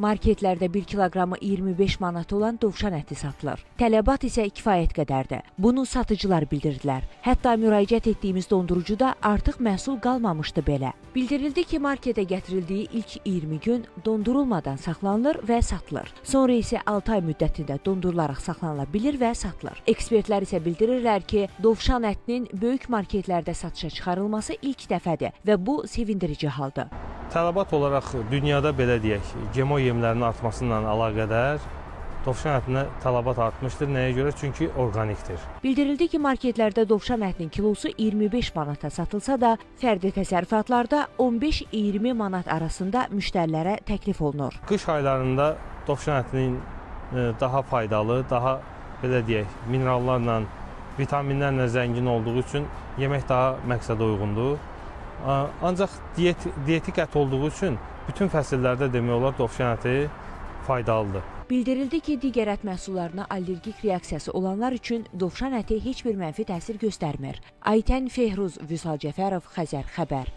Marketlərdə 1 kiloqramı 25 manat olan dovşan əti satılır. Tələbat isə kifayət qədərdir. Bunu satıcılar bildirdilər. Hətta müraciət etdiyimiz dondurucuda artıq məhsul qalmamışdı belə. Bildirildi ki, marketə gətirildiyi ilk 20 gün dondurulmadan saxlanılır və satılır. Sonra isə 6 ay müddətində dondurularaq saxlanıla bilir və satılır. Ekspertlər isə bildirirlər ki, dovşan ətinin böyük marketlərdə satışa çıxarılması ilk dəfədir və bu sevindirici haldır. Tələbat olaraq dünyada belə deyək, GMO yemlərinin artmasıyla əlaqədar dovşan ətinə tələbat artmışdır. Nəyə görə? Çünki orqanikdir. Bildirildi ki, marketlərdə dovşan ətinin kilosu 25 manata satılsa da, fərdi təsərrüfatlarda 15-20 manat arasında müştərilərə təklif olunur. Qış aylarında dovşan ətinin daha faydalı, daha belə deyək, minerallarla, vitaminlərlə zəngin olduğu üçün yemək daha məqsədə uyğundur. Ancaq dietik ət olduğu üçün bütün fəsillərdə demək olar dovşan əti faydalıdır. Bildirildi ki, digər ət məhsullarına allergik reaksiyası olanlar üçün dovşan əti heç bir mənfi təsir göstərmir. Aytən Fehruz, Vüsal Cəfərov, Xəzər xəbər.